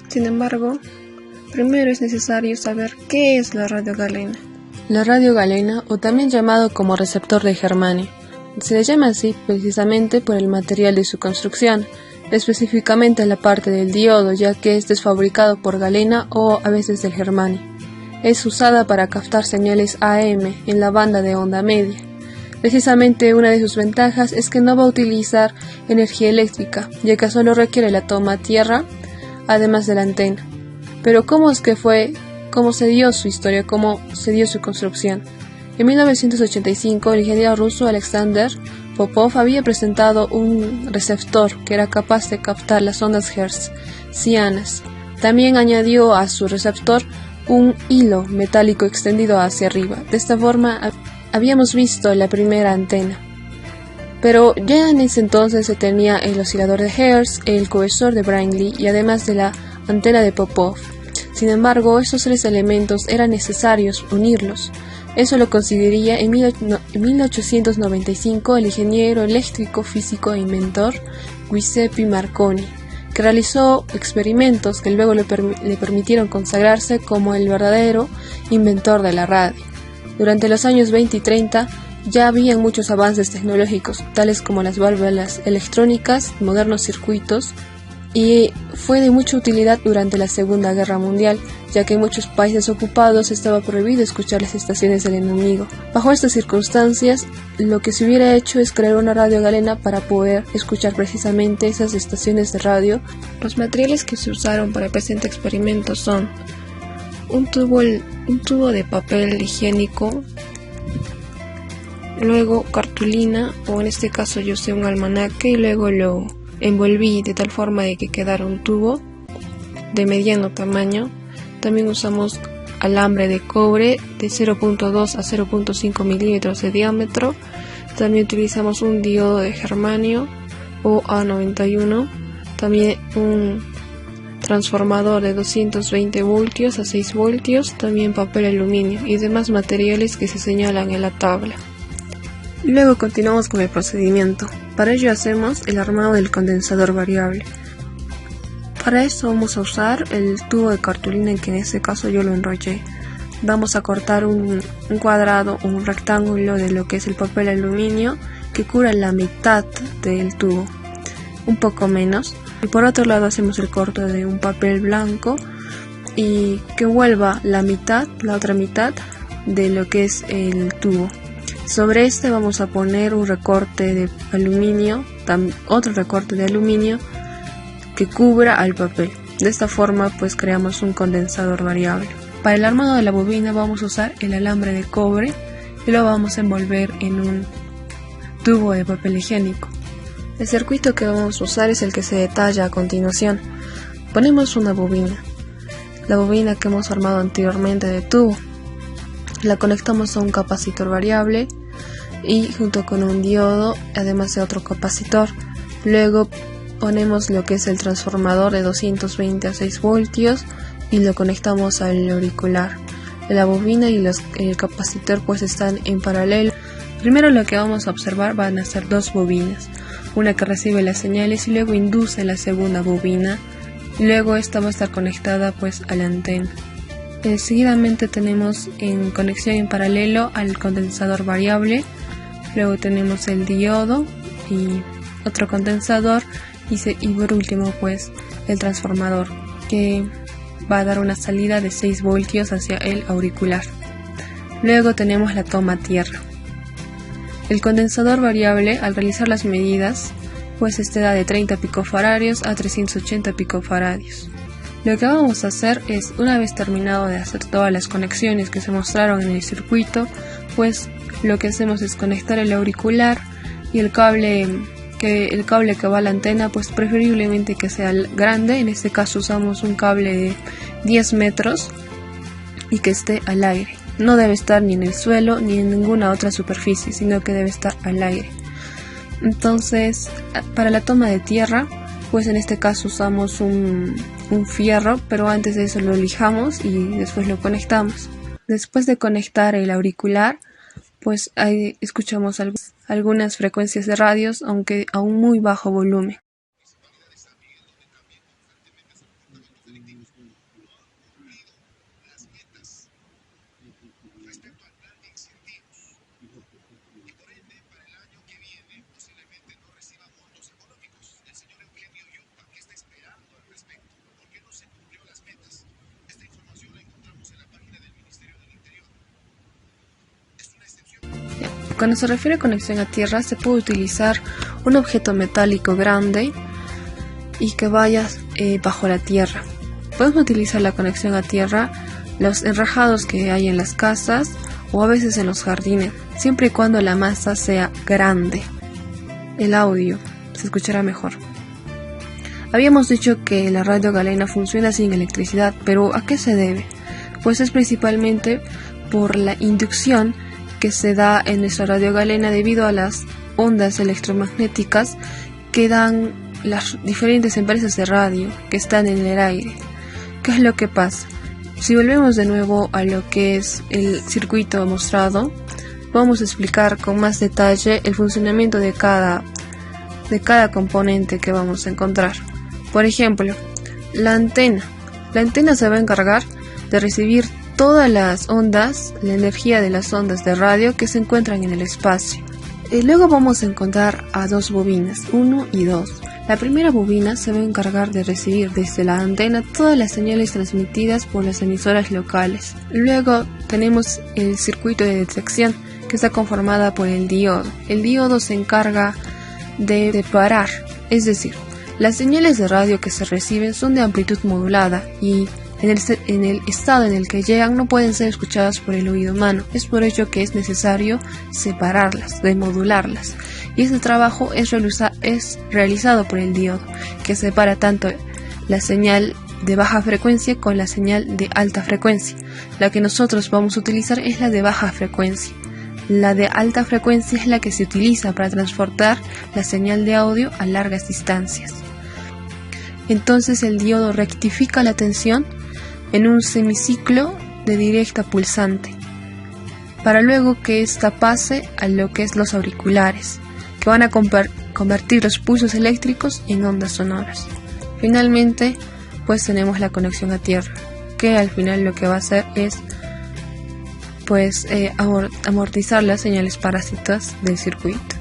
Sin embargo, primero es necesario saber qué es la radio galena. La radio galena, o también llamado como receptor de germanio, se le llama así precisamente por el material de su construcción, específicamente la parte del diodo, ya que este es fabricado por galena o a veces del germanio. Es usada para captar señales AM en la banda de onda media. Precisamente una de sus ventajas es que no va a utilizar energía eléctrica, ya que solo requiere la toma a tierra, además de la antena. Pero ¿cómo se dio su historia, cómo se dio su construcción? En 1985, el ingeniero ruso Alexander Popov había presentado un receptor que era capaz de captar las ondas hertzianas. También añadió a su receptor un hilo metálico extendido hacia arriba. De esta forma habíamos visto la primera antena. Pero ya en ese entonces se tenía el oscilador de Hertz, el cohesor de Branly y además de la antena de Popov. Sin embargo, estos tres elementos eran necesarios unirlos. Eso lo conseguiría en 1895 el ingeniero eléctrico, físico e inventor Giuseppe Marconi, que realizó experimentos que luego le permitieron consagrarse como el verdadero inventor de la radio. Durante los años 20 y 30 ya habían muchos avances tecnológicos, tales como las válvulas electrónicas, modernos circuitos, y fue de mucha utilidad durante la Segunda Guerra Mundial, ya que en muchos países ocupados estaba prohibido escuchar las estaciones del enemigo. Bajo estas circunstancias, lo que se hubiera hecho es crear una radio galena para poder escuchar precisamente esas estaciones de radio. Los materiales que se usaron para el presente experimento son un tubo de papel higiénico, luego cartulina, o en este caso yo usé un almanaque, y luego lo envolví de tal forma de que quedara un tubo de mediano tamaño. También usamos alambre de cobre de 0.2 a 0.5 milímetros de diámetro. También utilizamos un diodo de germanio o A91. También un transformador de 220 voltios a 6 voltios. También papel aluminio y demás materiales que se señalan en la tabla. Luego continuamos con el procedimiento. Para ello hacemos el armado del condensador variable. Para esto vamos a usar el tubo de cartulina, en que en este caso yo lo enrollé. Vamos a cortar un cuadrado o un rectángulo de lo que es el papel aluminio que cubra la mitad del tubo, un poco menos. Y por otro lado hacemos el corte de un papel blanco y que envuelva la otra mitad de lo que es el tubo. Sobre este vamos a poner un recorte de aluminio, otro recorte de aluminio que cubra al papel. De esta forma pues creamos un condensador variable. Para el armado de la bobina vamos a usar el alambre de cobre y lo vamos a envolver en un tubo de papel higiénico. El circuito que vamos a usar es el que se detalla a continuación. Ponemos una bobina, la bobina que hemos armado anteriormente de tubo. La conectamos a un capacitor variable y junto con un diodo, además de otro capacitor. Luego ponemos lo que es el transformador de 220 a 6 voltios y lo conectamos al auricular. La bobina y el capacitor pues están en paralelo. Primero lo que vamos a observar van a ser dos bobinas, una que recibe las señales y luego induce la segunda bobina. Luego esta va a estar conectada pues a la antena. Seguidamente tenemos en conexión en paralelo al condensador variable, luego tenemos el diodo y otro condensador y por último pues el transformador, que va a dar una salida de 6 voltios hacia el auricular. Luego tenemos la toma a tierra. El condensador variable, al realizar las medidas, pues da de 30 picofaradios a 380 picofaradios. Lo que vamos a hacer es, una vez terminado de hacer todas las conexiones que se mostraron en el circuito, pues lo que hacemos es conectar el auricular y el cable que va a la antena, pues preferiblemente que sea grande. En este caso usamos un cable de 10 metros y que esté al aire. No debe estar ni en el suelo ni en ninguna otra superficie, sino que debe estar al aire. Entonces, para la toma de tierra, pues en este caso usamos un fierro, pero antes de eso lo lijamos y después lo conectamos. Después de conectar el auricular, pues ahí escuchamos algunas frecuencias de radios, aunque a un muy bajo volumen. Cuando se refiere a conexión a tierra, se puede utilizar un objeto metálico grande y que vaya bajo la tierra. Podemos utilizar la conexión a tierra, los enrajados que hay en las casas o a veces en los jardines, siempre y cuando la masa sea grande. El audio se escuchará mejor. Habíamos dicho que la radio galena funciona sin electricidad, pero ¿a qué se debe? Pues es principalmente por la inducción que se da en nuestra radio galena debido a las ondas electromagnéticas que dan las diferentes empresas de radio que están en el aire. ¿Qué es lo que pasa? Si volvemos de nuevo a lo que es el circuito mostrado, vamos a explicar con más detalle el funcionamiento de cada componente que vamos a encontrar. Por ejemplo, la antena. La antena se va a encargar de recibir todas las ondas, la energía de las ondas de radio que se encuentran en el espacio. Y luego vamos a encontrar a dos bobinas, 1 y 2. La primera bobina se va a encargar de recibir desde la antena todas las señales transmitidas por las emisoras locales. Luego tenemos el circuito de detección, que está conformada por el diodo. El diodo se encarga de separar, es decir, las señales de radio que se reciben son de amplitud modulada y en el estado en el que llegan no pueden ser escuchadas por el oído humano. Es por ello que es necesario separarlas, demodularlas. Y este trabajo es realizado por el diodo, que separa tanto la señal de baja frecuencia con la señal de alta frecuencia. La que nosotros vamos a utilizar es la de baja frecuencia. La de alta frecuencia es la que se utiliza para transportar la señal de audio a largas distancias. Entonces el diodo rectifica la tensión en un semiciclo de directa pulsante, para luego que ésta pase a lo que es los auriculares, que van a convertir los pulsos eléctricos en ondas sonoras. Finalmente, pues tenemos la conexión a tierra, que al final lo que va a hacer es amortizar las señales parásitas del circuito.